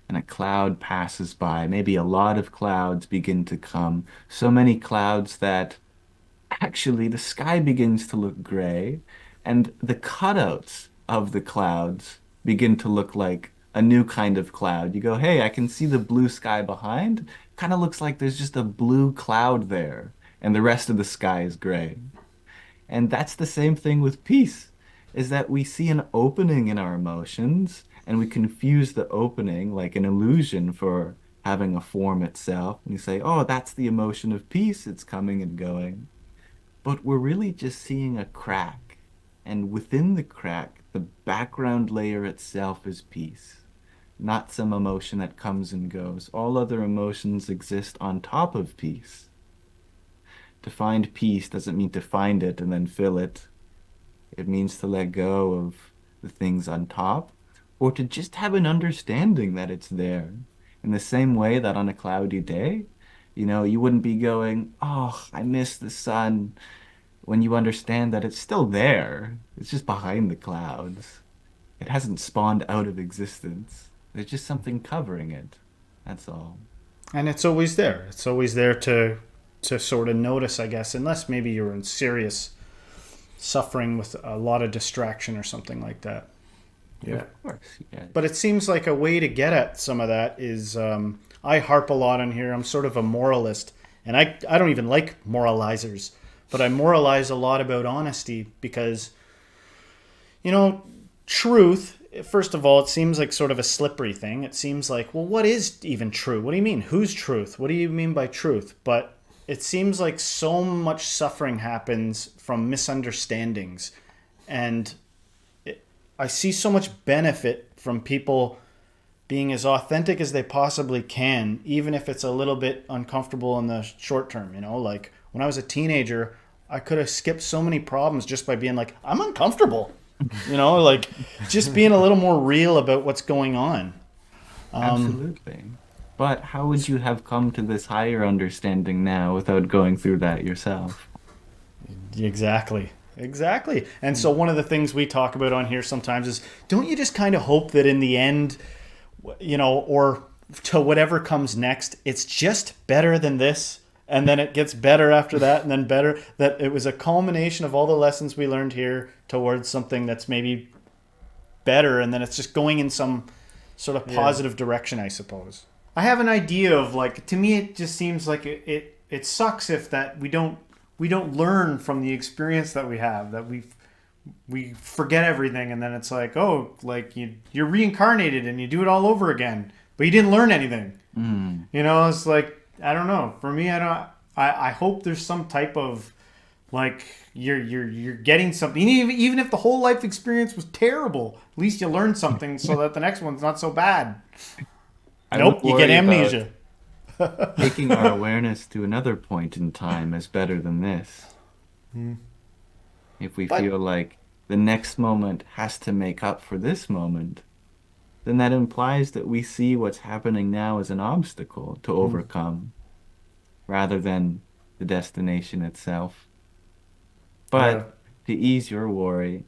and a cloud passes by, maybe a lot of clouds begin to come, so many clouds that actually the sky begins to look gray, and the cutouts of the clouds begin to look like a new kind of cloud. You go, hey, I can see the blue sky behind. Kind of looks like there's just a blue cloud there, and the rest of the sky is gray. And that's the same thing with peace, is that we see an opening in our emotions and we confuse the opening like an illusion for having a form itself. And you say, oh, that's the emotion of peace. It's coming and going. But we're really just seeing a crack. And within the crack, the background layer itself is peace, not some emotion that comes and goes. All other emotions exist on top of peace. To find peace doesn't mean to find it and then fill it. It means to let go of the things on top, or to just have an understanding that it's there. In the same way that on a cloudy day, you wouldn't be going, oh, I miss the sun, when you understand that it's still there. It's just behind the clouds. It hasn't spawned out of existence. There's just something covering it. That's all. And it's always there. It's always there to sort of notice, I guess, unless maybe you're in serious suffering with a lot of distraction or something like that. Yeah. Of course, yeah. But it seems like a way to get at some of that is I harp a lot on here. I'm sort of a moralist, and I don't even like moralizers, but I moralize a lot about honesty because, truth, first of all, it seems like sort of a slippery thing. It seems like, well, what is even true? What do you mean? Who's truth? What do you mean by truth? But it seems like so much suffering happens from misunderstandings. And I see so much benefit from people being as authentic as they possibly can, even if it's a little bit uncomfortable in the short term. Like when I was a teenager, have skipped so many problems just by being like, I'm uncomfortable. Like just being a little more real about what's going on. Absolutely. But how would you have come to this higher understanding now without going through that yourself? Exactly. Exactly. And so one of the things we talk about on here sometimes is, don't you just kind of hope that in the end, or to whatever comes next, it's just better than this, and then it gets better after that, and then better, that it was a culmination of all the lessons we learned here towards something that's maybe better, and then it's just going in some sort of positive direction, I suppose. I have an idea of, like, to me it just seems like it sucks if that we don't learn from the experience that we have, that we forget everything, and then it's like, oh, like you're reincarnated and you do it all over again, but you didn't learn anything. It's like, I don't know, for me, I hope there's some type of, like, you're getting something, even if the whole life experience was terrible, at least you learned something so that the next one's not so bad. Nope, you get amnesia. Taking our awareness to another point in time is better than this. If we feel like the next moment has to make up for this moment, then that implies that we see what's happening now as an obstacle to overcome, rather than the destination itself. But to ease your worry,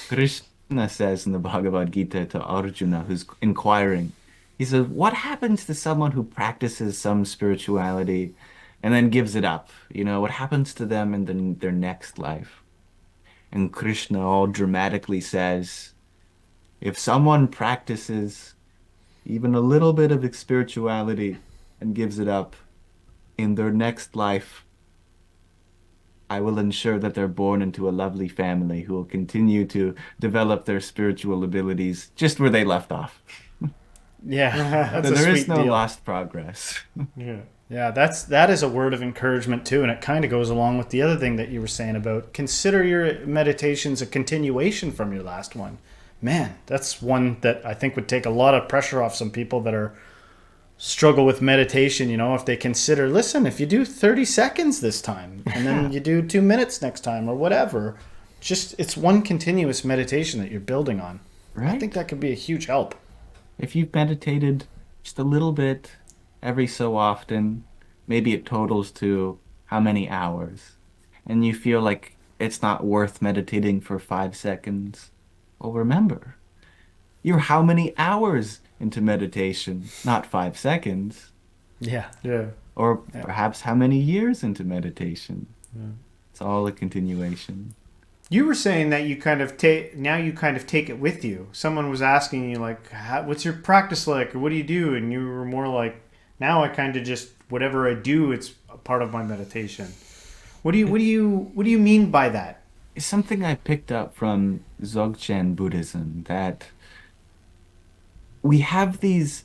Krishna says in the Bhagavad Gita to Arjuna, who's inquiring, he says, what happens to someone who practices some spirituality and then gives it up? What happens to them in their next life? And Krishna all dramatically says, if someone practices even a little bit of spirituality and gives it up in their next life, I will ensure that they're born into a lovely family who will continue to develop their spiritual abilities just where they left off. Yeah, that's So a there sweet is no deal. lost progress. Yeah, that is a word of encouragement too, and it kind of goes along with the other thing that you were saying about consider your meditations a continuation from your last one. Man, that's one that I think would take a lot of pressure off some people that are struggle with meditation. If they consider, listen, if you do 30 seconds this time, and then you do 2 minutes next time, or whatever, just it's one continuous meditation that you're building on. I think Right? that could be a huge help. If you've meditated just a little bit every so often, maybe it totals to how many hours, and you feel like it's not worth meditating for 5 seconds, well, remember, you're how many hours into meditation, not 5 seconds, Yeah. or Yeah. perhaps how many years into meditation. It's all a continuation. You were saying that you kind of take it with you. Someone was asking you, like, what's your practice like, or what do you do? And you were more like, now I kind of just, whatever I do, it's a part of my meditation. What do you mean by that? It's something I picked up from Dzogchen Buddhism, that we have these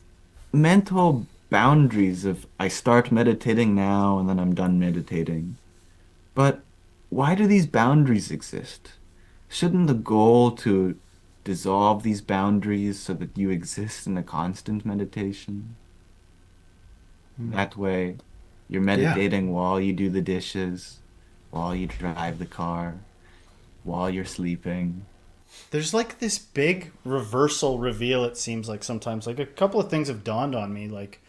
mental boundaries of I start meditating now and then I'm done meditating. But why do these boundaries exist? Shouldn't the goal to dissolve these boundaries so that you exist in a constant meditation? That way, you're Yeah. meditating while you do the dishes, while you drive the car, while you're sleeping. There's like this big reversal reveal, it seems like sometimes. Like a couple of things have dawned on me, like,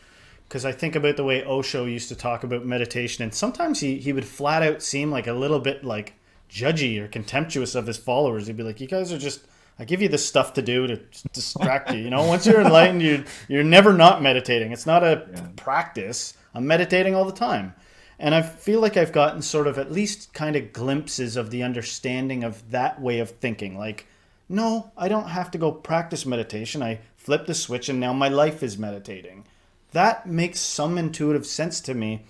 because I think about the way Osho used to talk about meditation, and sometimes he would flat out seem like a little bit like judgy or contemptuous of his followers. He'd be like, you guys are just, I give you this stuff to do to distract you. Once you're enlightened, you're never not meditating. It's not a Yeah. practice. I'm meditating all the time. And I feel like I've gotten sort of at least kind of glimpses of the understanding of that way of thinking. Like, no, I don't have to go practice meditation. I flip the switch and now my life is meditating. That makes some intuitive sense to me.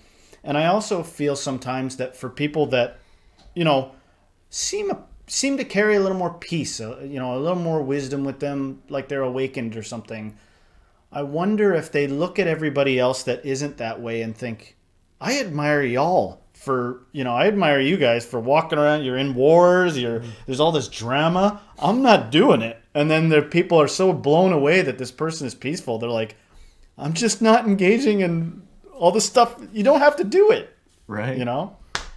And I also feel sometimes that for people that, you know, seem seem to carry a little more peace, a little more wisdom with them, like they're awakened or something. I wonder if they look at everybody else that isn't that way and think, I admire y'all for, I admire you guys for walking around. You're in wars. There's all this drama. I'm not doing it. And then the people are so blown away that this person is peaceful. They're like, I'm just not engaging in all this stuff. You don't have to do it, Right.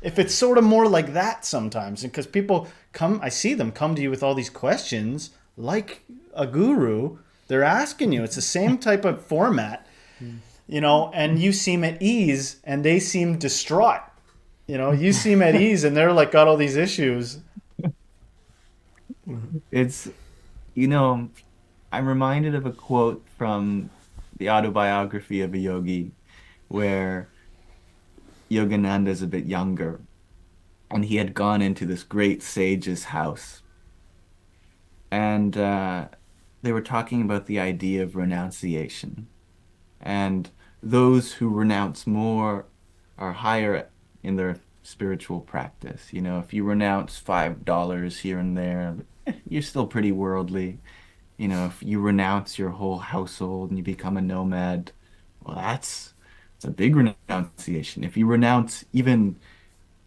if it's sort of more like that sometimes, because people come, I see them come to you with all these questions like a guru. They're asking you. It's the same type of format, and you seem at ease and they seem distraught. You seem at ease and they're like got all these issues. It's, you know, I'm reminded of a quote from the autobiography of a yogi where Yogananda's a bit younger and he had gone into this great sage's house. And they were talking about the idea of renunciation. And those who renounce more are higher in their spiritual practice. If you renounce $5 here and there, you're still pretty worldly. If you renounce your whole household and you become a nomad, well, that's a big renunciation. If you renounce even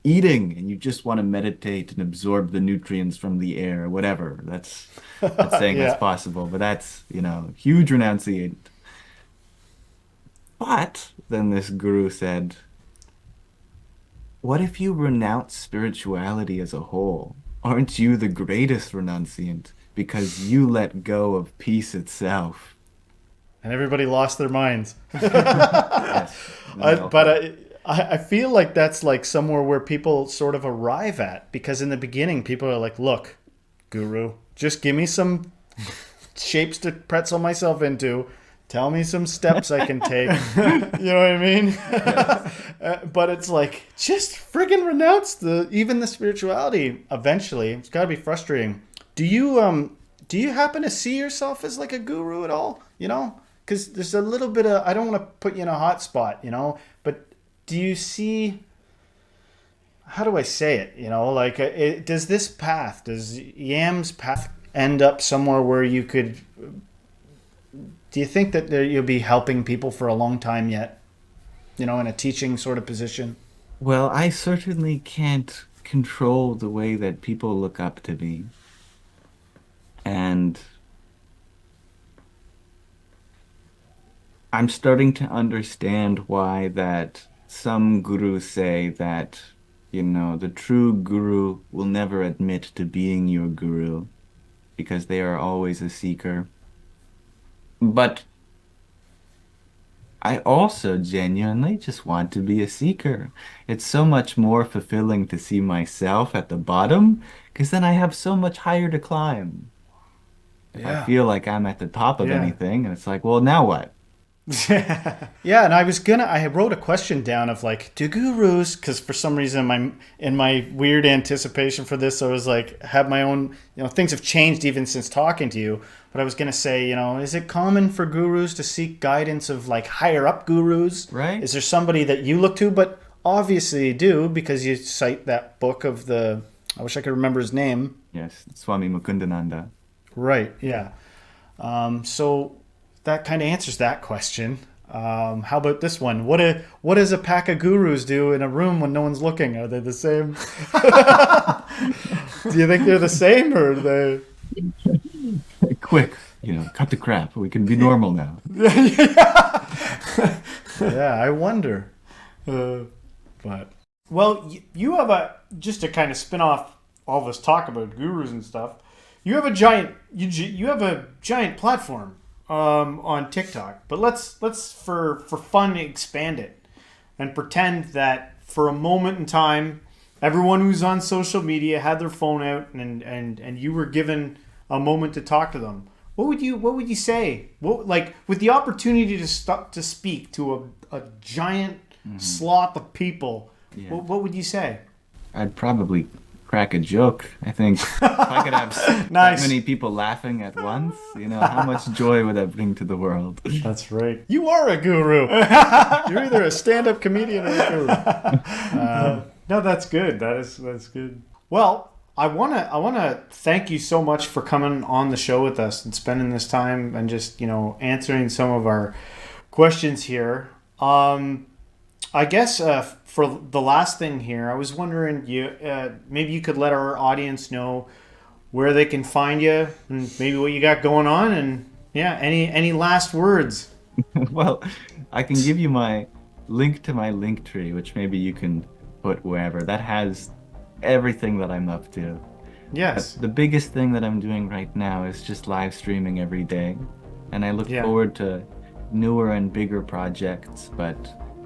eating and you just want to meditate and absorb the nutrients from the air, whatever, that's not saying that's Yeah. possible, but that's, huge renunciation. But then this guru said, what if you renounce spirituality as a whole? Aren't you the greatest renunciant because you let go of peace itself? And everybody lost their minds. Yes. But I feel like that's like somewhere where people sort of arrive at, because in the beginning people are like, look, guru, just give me some shapes to pretzel myself into. Tell me some steps I can take. You know what I mean? Yes. But it's like, just friggin' renounce even the spirituality eventually. It's got to be frustrating. Do you happen to see yourself as like a guru at all? Because there's a little bit of, I don't want to put you in a hot spot, but do you see, how do I say it? Like, does this path, does Yam's path end up somewhere where you could, do you think that you'll be helping people for a long time yet? In a teaching sort of position? Well, I certainly can't control the way that people look up to me. And I'm starting to understand why that some gurus say that, the true guru will never admit to being your guru because they are always a seeker. But I also genuinely just want to be a seeker. It's so much more fulfilling to see myself at the bottom because then I have so much higher to climb. If I Yeah. feel like I'm at the top of Yeah. anything, and it's like, well, now what? Yeah, and I wrote a question down of like, do gurus, because for some reason in my weird anticipation for this, I was like, have my own, things have changed even since talking to you. But I was gonna say, is it common for gurus to seek guidance of like higher up gurus? Right? Is there somebody that you look to? But obviously you do, because you cite that book of I wish I could remember his name. Yes, Swami Mukundananda. Right. Yeah. So that kind of answers that question. How about this one? What does a pack of gurus do in a room when no one's looking? Are they the same? Do you think they're the same, or are they? Quick, cut the crap. We can be normal now. Yeah, I wonder. But well, you have just to kind of spin off all this talk about gurus and stuff. You have a giant platform on TikTok, but let's for fun expand it and pretend that for a moment in time, everyone who's on social media had their phone out and you were given a moment to talk to them. What would you say? Like, with the opportunity to speak to a giant swath of people, Yeah. what would you say? I'd probably crack a joke. I think if I could have Nice. that many people laughing at once, how much joy would that bring to the world? That's right. You are a guru. You're either a stand-up comedian or a guru. No, that's good. That's good. Well, I wanna thank you so much for coming on the show with us and spending this time and just answering some of our questions here. I guess for the last thing here, I was wondering, maybe you could let our audience know where they can find you and maybe what you got going on, and any last words. Well, I can give you my link to my link tree, which maybe you can put wherever. That has everything that I'm up to. Yes. The biggest thing that I'm doing right now is just live streaming every day. And I look Yeah. forward to newer and bigger projects, but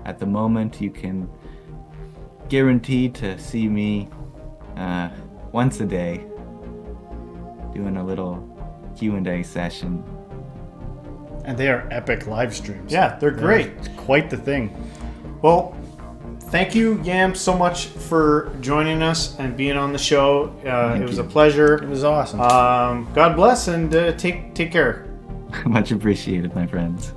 at the moment you can guarantee to see me once a day doing a little Q&A session. And they are epic live streams. Yeah, they're great. It's quite the thing. Well, thank you, Yam, so much for joining us and being on the show. It was a pleasure. It was awesome. God bless, and take care. Much appreciated, my friends.